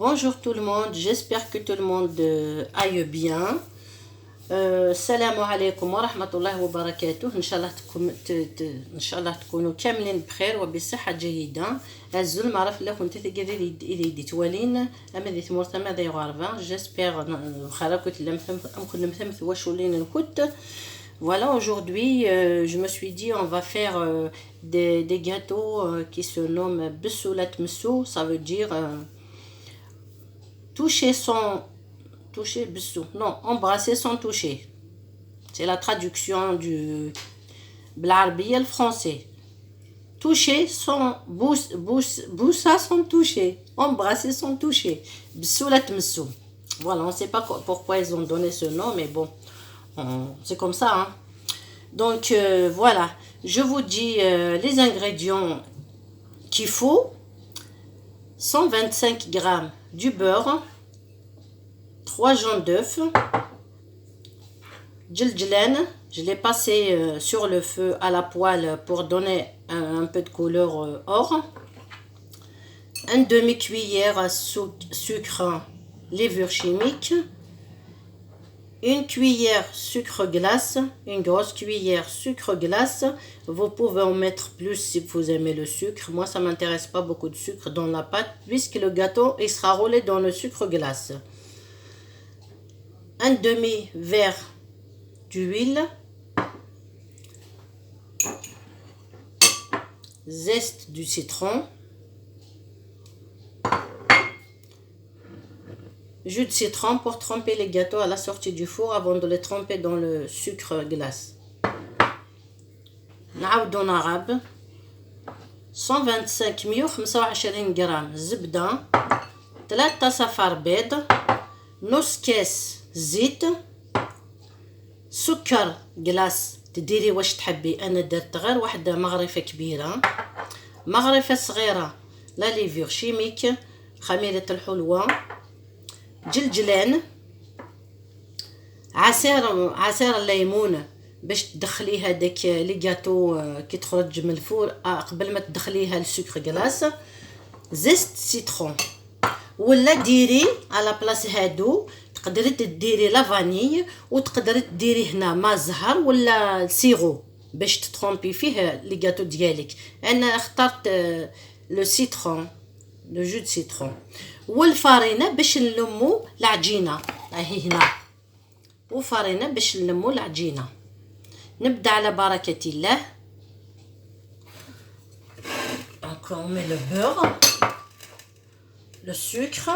Bonjour tout le monde, j'espère que tout le monde aille bien. السلام عليكم ورحمة الله وبركاته. إن شاء الله إن شاء الله تكونوا كاملين بخير وبصحة جيدة. الزول ما عرف لا كنت تقدر إلي توالين أما ذي ثمورة ما ذي غاربا. J'espère خلاكت لم أمكن لم ثمث وشولين الكت. Voilà, aujourd'hui, je me suis dit on va faire des gâteaux qui se nomment Bessoulat Messou, ça veut dire toucher sans toucher Bessou. Non, embrasser sans toucher. C'est la traduction du l'arabe le français. Toucher sans boussa sans toucher, embrasser sans toucher. Bessoulat Messou. Voilà, on ne sait pas pourquoi ils ont donné ce nom, mais bon. C'est comme ça, hein. Donc voilà, je vous dis les ingrédients qu'il faut. 125 g du beurre, 3 jaunes d'œufs, djildjilan, je l'ai passé sur le feu à la poêle pour donner un peu de couleur or, une demi-cuillère sucre levure chimique, une cuillère sucre glace, une grosse cuillère sucre glace. Vous pouvez en mettre plus si vous aimez le sucre. Moi, ça m'intéresse pas beaucoup de sucre dans la pâte puisque le gâteau il sera roulé dans le sucre glace. Un demi-verre d'huile, zeste du citron, jus de citron pour tremper les gâteaux à la sortie du four avant de les tremper dans le sucre glace. نعاودو نغاب 125 غرام زبدة، 3 صفار بيض، نص كاس زيت، سكر جلاس تديري واش تحبي. انا درت غير واحدة مغرفة كبيرة، مغرفة صغيرة لا ليفور شيميك خميرة الحلوى، جلجلان، عصير الليمون باش تدخلي هذاك لي غاتو كي تخرج من الفور قبل ما تدخليها السكر كلاص، زيت سيترون. ولا ديري على بلاص هادو تقدري تديري لا فاني وتقدري تديري هنا ما زهر ولا سيرو باش تطرومبي فيه لي غاتو ديالك. انا اخترت لو سيترون، لو جو دو سيترون. والفارينه باش نلمو العجينه راهي هنا، وفارينه باش نلمو العجينه. نبدا على بركه الله. Donc on met le beurre, le sucre,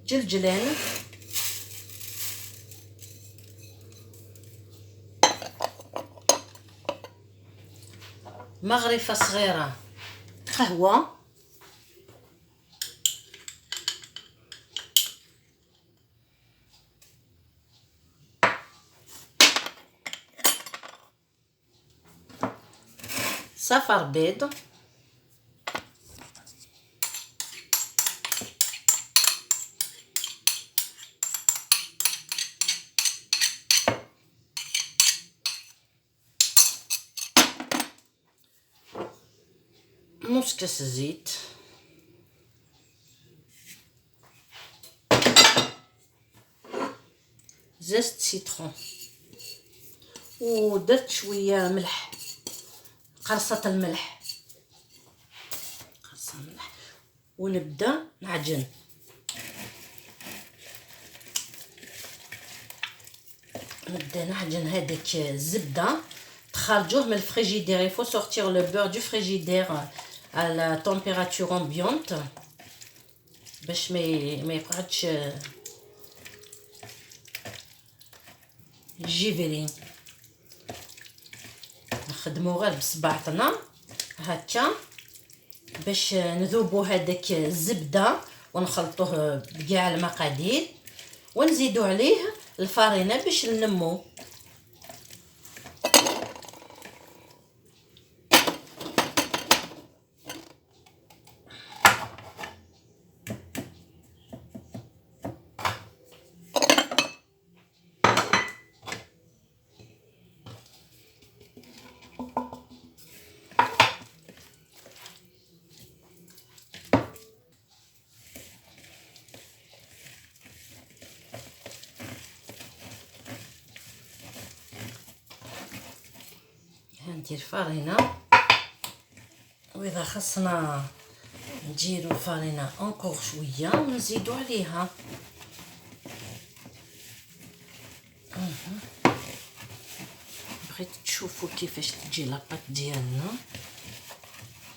جلجلان، مغرفة صغيرة قهوة، صفر بيض، نص كاس زيت، زيت سيترون، ودرت شويه ملح، قرصة الملح، ونبدا نعجن. نبدا نعجن هذاك الزبده. تخرجوه من الفريجيدير. Il faut sortir le beurre du frigidaire à la température ambiante باش ما يقعدش جيفلين. نخدمو غير بصباعتنا هكا باش نذوبو هذاك الزبده ونخلطوه بكاع المقادير، ونزيدو عليه الفارينه باش نلمو. ندير فارينه، واذا خصنا نديرو الفارينه اونكور شويه ونزيدو عليها. بغيت تشوفوا كيفاش تجي لاباط ديالنا.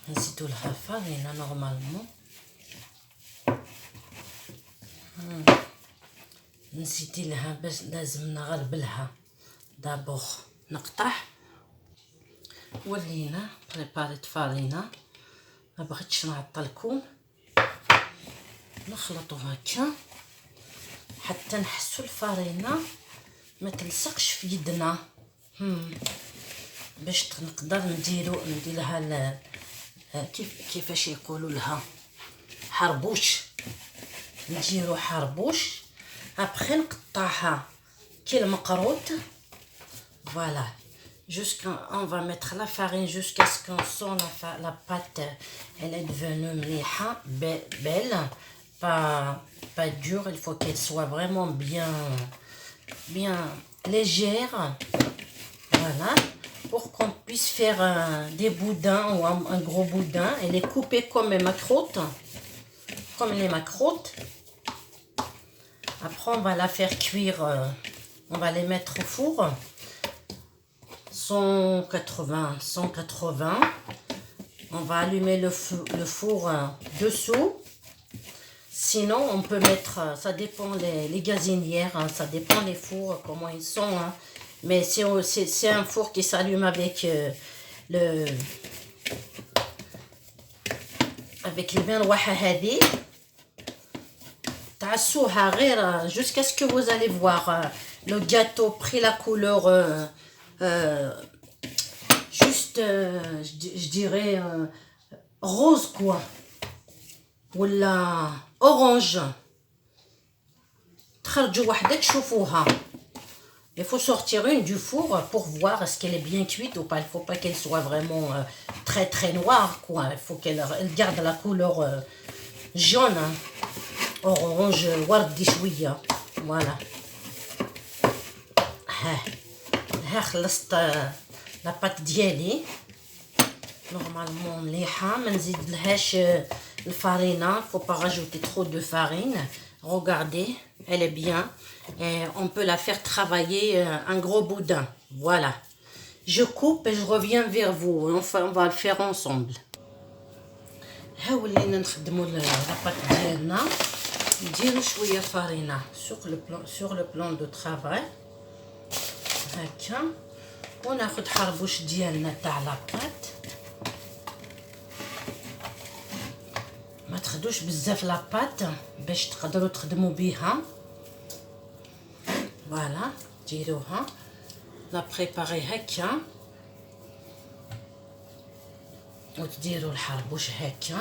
نزيدو لها فارينه نورمالمون. نزيدي لها باش لازم نغربلها دابور. نقطع ولينا بريباريت فارينه، ما بغيتش نعطلكم. نخلطو هكا حتى نحسو الفارينه ما تلصقش في يدنا، باش نقدر ندير لها كيفاش يقولوا لها حربوش. نديرو حربوش ابخي نقطعها كي المقروط. Voilà, on va mettre la farine jusqu'à ce qu'on sent la pâte, elle est devenue mliha, belle, pas dure. Il faut qu'elle soit vraiment bien légère. Voilà, pour qu'on puisse faire des boudins ou un gros boudin. Elle est coupée comme les macrottes, Après, on va la faire cuire, on va les mettre au four. 180. On va allumer le four dessous. Sinon, on peut mettre, ça dépend les gazinières, hein, ça dépend les fours, comment ils sont. Hein. Mais c'est un four qui s'allume avec avec le benrouaha hadi. Ta'assouha غير jusqu'à ce que vous allez voir le gâteau pris la couleur juste je dirais rose quoi, ou la orange. تخرجوا وحده تشوفوها. Il faut sortir une du four pour voir est-ce qu'elle est bien cuite ou pas. Il faut pas qu'elle soit vraiment très noire quoi. Il faut qu'elle garde la couleur jaune, hein. orange وردي شويه. Voilà. ها خلصت لاباط ديالي نورمالمون مليحه. ما نزيد لهاش الفارينه. faut pas rajouter trop de farine. Regardez, elle est bien. Et on peut la faire travailler un gros boudin. Voilà. Je coupe et je reviens vers vous. Enfin, on va le faire ensemble. ها ولينا نخدموا لاباط ديالنا. نديرو شويه فارينه sur le plan de travail هكا، وناخد حربوش ديالنا تاع لاباط. ما تاخدوش بزاف لاباط باش تقدروا تخدموا بها. فوالا ديروها لا بريباري هكا وتديروا الحربوش هكا.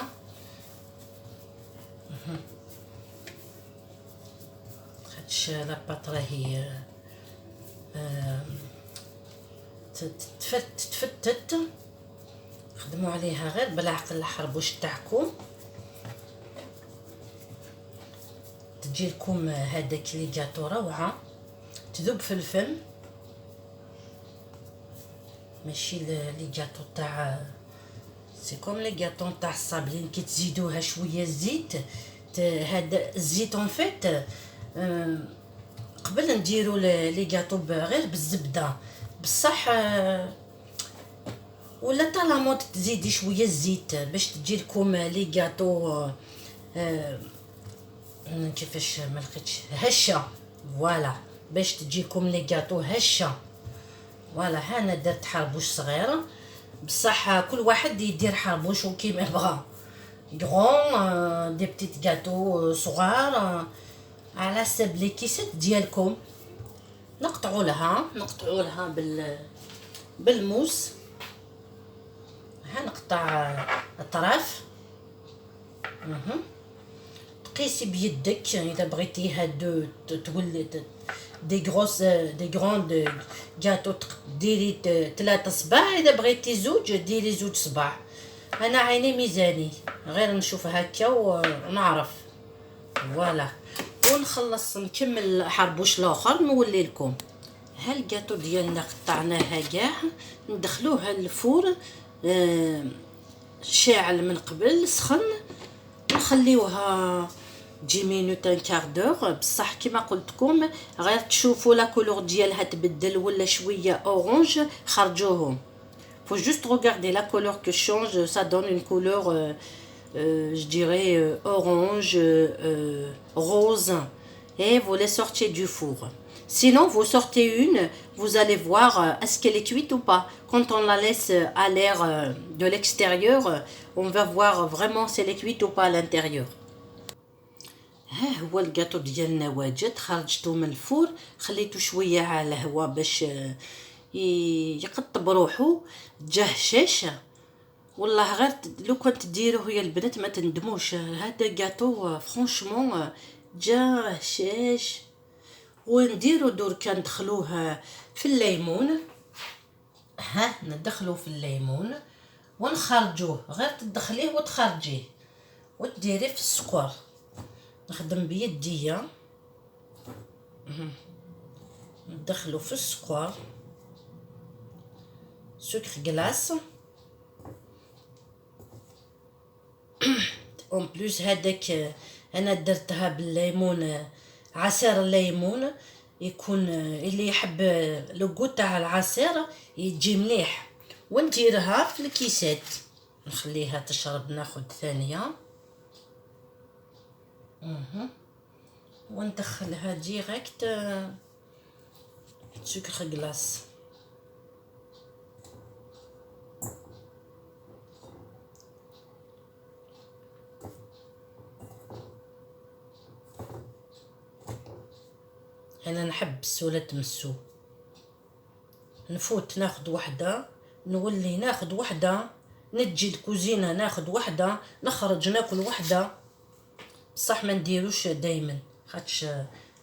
خدش لاباط راهي تفتت. خدموا عليها غير بالعقل الحربوش تاعكم تجي لكم هذاك لي جاتو روعه، تذوب في الفم. ماشي لي جاتو تاع سي كوم لي جاتو تاع الصابلين كي تزيدوها شويه زيت. هذا الزيت اون فيت قبل نديرو لي جاتو غير بالزبده بصح، ولا طالما تزيدي شويه الزيت باش تجي لكم لي جاتو كيفاش ما لقيتش هشه. فوالا باش تجيكم لي جاتو هشه. فوالا هنا درت حربوش صغيره بصح كل واحد يدير حربوش كيما يبغى. غران دي بتيت جاتو صغار على حسب لي كيسات ديالكم. نقطعوا لها بالموس. ها نقطع اطراف. تقيسي بيدك اذا بغيتيها تولي دي غروند جاتو ديري 3 صباع. اذا بغيتي زوج ديري 2 صباع. انا عيني ميزاني غير نشوف هكا ونعرف. فوالا ونخلص نكمل حربوش الاخر نولي لكم. ها الجاتو ديالنا قطعناها كاع، ندخلوها للفور شاعل من قبل سخن، نخليوها 10 مينوت ان كار دور. بصح كيما قلتلكم غير تشوفوا لا كولور ديالها تبدل ولا شويه اورانج خرجوهم. faut juste regarder la couleur que change, ça donne une couleur je dirais orange, rose, et vous les sortez du four. Sinon vous sortez une, vous allez voir est-ce qu'elle est cuite ou pas. Quand on la laisse à l'air de l'extérieur, on va voir vraiment si elle est cuite ou pas à l'intérieur. ها هو الجاتو ديالنا واجد، خرجته من الفور، خليته شويه على الهواء باش يقطب روحو، جا هشاشه. والله غير لو كنت ديروه يا البنات ما تندموش، هذا جاتو فرانشمون جا هشاش. ونديرو دركا ندخلوه في الليمون، ها ندخلو في الليمون ونخرجوه، غير تدخليه وتخرجيه وتديريه في السكر. نخدم بيديا، ندخلو في السكر سكر كلاص اون بلوس. هذاك انا درتها بالليمون، عصير الليمون يكون اللي يحب لو غو تاع العصير يجي مليح. ونديرها في الكيسات، نخليها تشرب، ناخذ ثانيه وندخلها ديريكت سكر كلاص. انا نحب السوله تمسو، نفوت ناخذ وحده، نولي ناخذ وحده، نجي الكوزينه ناخذ وحده، نخرج ناكل وحده. بصح ما نديروش دائما خاطش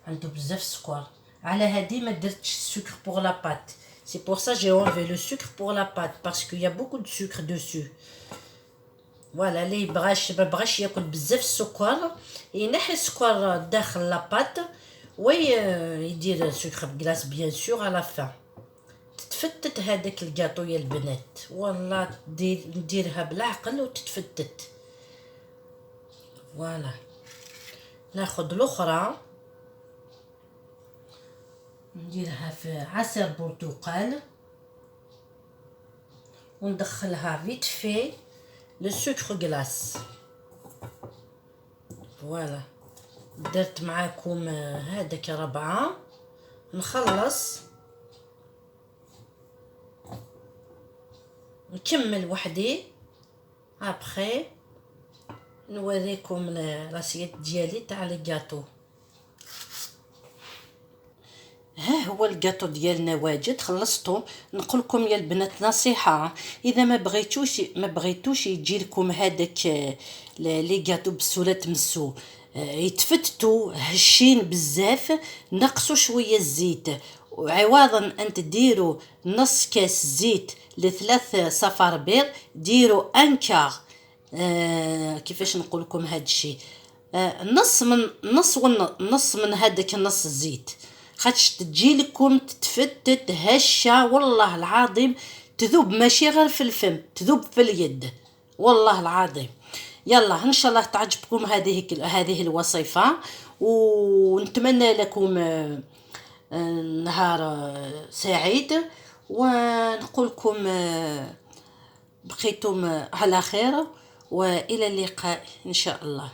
عنده بزاف السكر. على هذه ما درتش السكر pour la pâte, c'est pour ça j'ai enlevé le sucre pour la pâte parce qu'il y a beaucoup de sucre dessus. فوالا اللي ما بغاش ياكل بزاف السكر ينحي السكر داخل لاباط ويدير سكر كلاص بيان سور على فا. تتفتت هذاك الجاتو يا البنات، والله نديرها بالعقل وتتفتت. فوالا ناخذ الاخرى نديرها في عصير برتقال وندخلها فيت في لو سكر كلاص. فوالا درت معاكم هذاك 4، نخلص نكمل وحدي ابخي نوريكم لاسيت ديالي تاع الجاتو. ها هو الجاتو ديالنا واجد، خلصتو. نقول لكم يا البنات نصيحه، اذا ما بغيتوش يجي لكم هذاك لي جاتو بسوله تمسو يتفتتوا هشين بزاف، نقصوا شويه الزيت، وعوضا ان تديروا نص كاس زيت ل3 صفار بيض ديروا انكار كيفاش نقول لكم هذا الشيء، نص من هذاك النص الزيت، خاطش تجي لكم تتفتت هشه والله العظيم، تذوب ماشي غير في الفم، تذوب في اليد والله العظيم. يلا ان شاء الله تعجبكم هذه الوصفه، ونتمنى لكم نهار سعيد، ونقول لكم بقيتم على خير، والى اللقاء ان شاء الله.